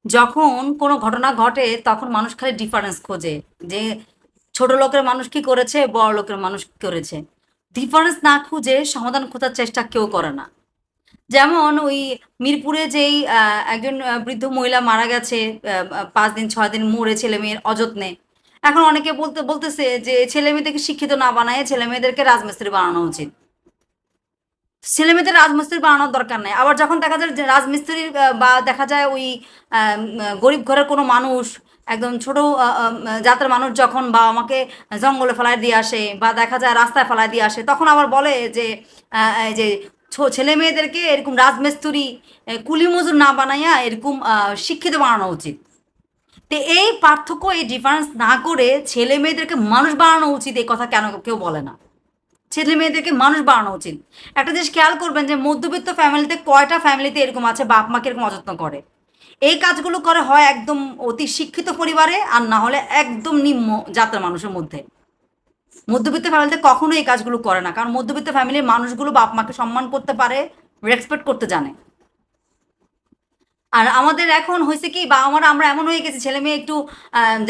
যখন কোনো ঘটনা ঘটে তখন মানুষ খালি ডিফারেন্স খোঁজে যে ছোট লোকের মানুষ কি করেছে, বড় লোকের মানুষ কি করেছে। ডিফারেন্স না খুঁজে সমাধান খোঁজার চেষ্টা কেউ করে না। যেমন ওই মিরপুরে যেই একজন বৃদ্ধ মহিলা মারা গেছে, 5 দিন 6 দিন মরে ছেলে মেয়ের অযত্নে। এখন অনেকে বলতেছে যে ছেলে মেয়েদেরকে শিক্ষিত না বানায় ছেলে মেয়েদেরকে রাজমিস্ত্রি বানানো উচিত। ছেলেমেয়েদের রাজমিস্ত্রি বানানোর দরকার নাই। আবার যখন দেখা যায় যে রাজমিস্ত্রির বা দেখা যায় ওই গরিব ঘরের কোনো মানুষ, একদম ছোট জাতের মানুষ যখন বাবা মাকে জঙ্গলে ফেলায় দিয়ে আসে বা দেখা যায় রাস্তায় ফেলায় দিয়ে আসে, তখন আবার বলে যে এই যে ছেলে মেয়েদেরকে এরকম রাজমিস্ত্রি কুলি মজুর না বানাইয়া এরকম শিক্ষিত বানানো উচিত। তো এই পার্থক্য, এই ডিফারেন্স না করে ছেলে মেয়েদেরকে মানুষ বানানো উচিত, এই কথা কেন কেউ বলে না? ছেলে মেয়েদেরকে মানুষ বানানো উচিত। একটা জিনিস খেয়াল করবেন যে মধ্যবিত্ত ফ্যামিলিতে কয়টা ফ্যামিলিতে এরকম আছে বাপ মাকে এরকম অযত্ন করে। এই কাজগুলো করে হয় একদম অতি শিক্ষিত পরিবারে, আর না হলে একদম নিম্ন জাতের মানুষের মধ্যে। মধ্যবিত্ত ফ্যামিলিতে কখনো এই কাজগুলো করে না, কারণ মধ্যবিত্ত ফ্যামিলির মানুষগুলো বাপ মাকে সম্মান করতে পারে, রেসপেক্ট করতে জানে। আর আমাদের এখন হয়েছে কি, বা আমরা এমন হয়ে গেছি ছেলে মেয়ে একটু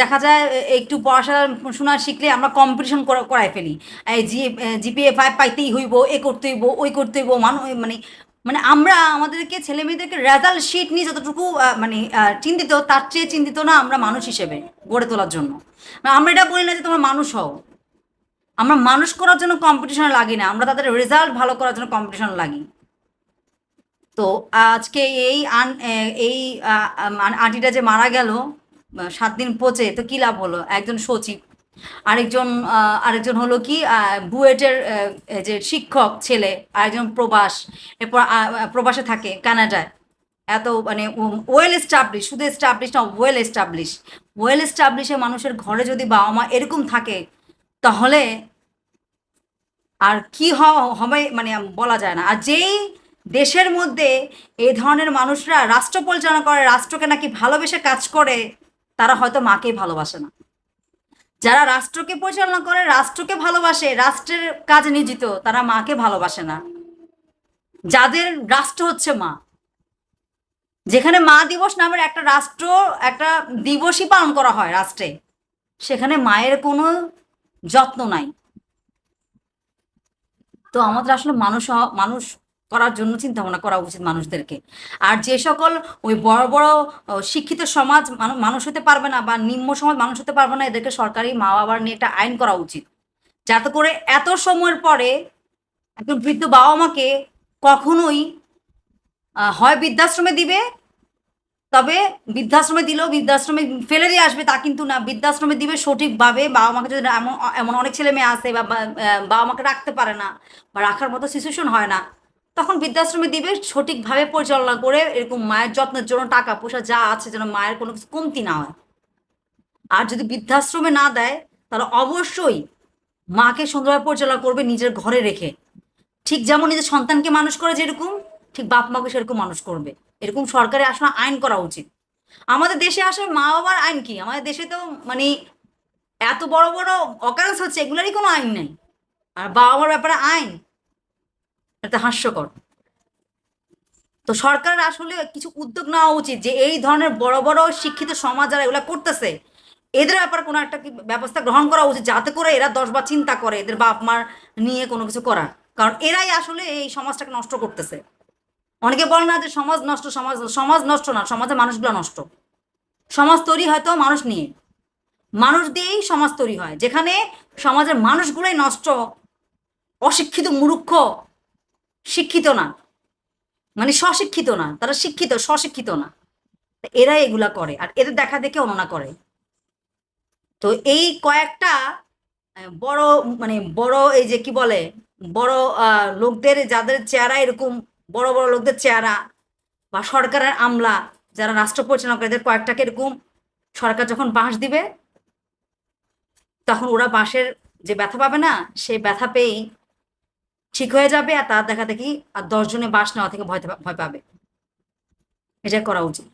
দেখা যায় একটু পড়াশোনা শিখলে আমরা কম্পিটিশন করাই ফেলি। এই জিপিএ 5 পাইতেই হইব, এ করতে হইব, ওই করতে হইব, মানে মানে আমরা আমাদেরকে ছেলে মেয়েদেরকে রেজাল্ট শিট নিয়ে যতটুকু চিন্তিত, তার চেয়ে চিন্তিত না আমরা মানুষ হিসেবে গড়ে তোলার জন্য। মানে আমরা এটা বলি না যে তোমরা মানুষ হও, আমরা মানুষ করার জন্য কম্পিটিশনে লাগি না, আমরা তাদের রেজাল্ট ভালো করার জন্য কম্পিটিশন লাগি। তো আজকে এই আন্টিটা যে মারা গেল, 7 দিন পচে, তো কি লাভ হলো? একজন সচিব, আরেকজন হলো কি বুয়েটের যে শিক্ষক ছেলে, আরেকজন প্রবাস, এরপর প্রবাসে থাকে কানাডায়। এত মানে ওয়েল এস্টাবলিশ, শুধু এস্টাবলিশ না, ওয়েল এস্টাবলিশে মানুষের ঘরে যদি বাবা মা এরকম থাকে, তাহলে আর কি হবে মানে বলা যায় না। আর যেই দেশের মধ্যে এই ধরনের মানুষরা রাষ্ট্র পরিচালনা করে, রাষ্ট্রকে নাকি ভালোবেসে কাজ করে, তারা হয়তো মাকেই ভালোবাসে না। যারা রাষ্ট্রকে পরিচালনা করে, রাষ্ট্রকে ভালোবাসে, রাষ্ট্রের কাজে নিয়োজিত, তারা মাকে ভালোবাসে না। যাদের রাষ্ট্র হচ্ছে মা, যেখানে মা দিবস নামের একটা রাষ্ট্র, একটা দিবসই পালন করা হয় রাষ্ট্রে, সেখানে মায়ের কোনো যত্ন নাই। তো আমাদের আসলে মানুষ করার জন্য চিন্তা ভাবনা করা উচিত মানুষদেরকে। আর যে সকল ওই বড় বড় শিক্ষিত সমাজ মানুষ হতে পারবে না, বা নিম্ন সমাজ মানুষ হতে পারবে না, এদেরকে সরকারি মা বাবার নিয়ে একটা আইন করা উচিত, যাতে করে এত সময়ের পরে একজন বৃদ্ধ বাবা মাকে কখনোই হয় বৃদ্ধাশ্রমে দিবে, তবে বৃদ্ধাশ্রমে দিলেও বৃদ্ধাশ্রমে ফেলে দিয়ে আসবে তা কিন্তু না, বৃদ্ধাশ্রমে দিবে সঠিকভাবে। বাবা মাকে যদি এমন এমন অনেক ছেলে মেয়ে আছে বাবা মাকে রাখতে পারে না বা রাখার মতো সিচুয়েশন হয় না, তখন বৃদ্ধাশ্রমে দিবে সঠিকভাবে পরিচালনা করে, এরকম মায়ের যত্নের জন্য টাকা পয়সা যা আছে যেন মায়ের কোনো কিছু কমতি না হয়। আর যদি বৃদ্ধাশ্রমে না দেয়, তাহলে অবশ্যই মাকে সুন্দরভাবে পরিচালনা করবে নিজের ঘরে রেখে। ঠিক যেমন নিজের সন্তানকে মানুষ করে যেরকম, ঠিক বাপ মাকে সেরকম মানুষ করবে। এরকম সরকারি আসলে আইন করা উচিত। আমাদের দেশে আসলে মা বাবার আইন কি? আমাদের দেশে তো মানে এত বড় বড় অকারেন্স হচ্ছে, এগুলারই কোনো আইন নেই। আর বাবা মার ব্যাপারে আইন, এটা হাস্যকর। তো সরকারের আসলে কিছু উদ্যোগ নেওয়া উচিত যে এই ধরনের বড় বড় শিক্ষিত সমাজ যারা এগুলা করতেছে, এদের ব্যাপারে কোনো একটা কি ব্যবস্থা গ্রহণ করা উচিত, যাতে করে এরা 10 বার চিন্তা করে এদের বাপ মার নিয়ে কোনো কিছু করার। কারণ এরাই আসলে এই সমাজটাকে নষ্ট করতেছে। অনেকে বলে না যে সমাজ নষ্ট, সমাজ নষ্ট না, সমাজের মানুষগুলো নষ্ট। সমাজ তৈরি হয়তো মানুষ নিয়ে, মানুষ দিয়েই সমাজ তৈরি হয়। যেখানে সমাজের মানুষগুলোই নষ্ট, অশিক্ষিত মূর্খ, শিক্ষিত না, মানে স্বশিক্ষিত না, তারা শিক্ষিত স্বশিক্ষিত না, এরাই এগুলা করে আর এদের দেখা দেখে অননা করে। তো এই কয়েকটা বড় মানে বড় এই যে কি বলে, বড় লোকদের যাদের চেহারা এরকম, বড় বড় লোকদের চেহারা, বা সরকারের আমলা যারা রাষ্ট্র পরিচালনা করে, এদের কয়েকটাকে এরকম সরকার যখন বাঁশ দিবে, তখন ওরা বাঁশের যে ব্যথা পাবে না, সেই ব্যথা পেয়েই ঠিক হয়ে যাবে। আর তার দেখা দেখি আর 10 জনে বাঁশ নেওয়া থেকে ভয় ভয় পাবে। এটা করা উচিত।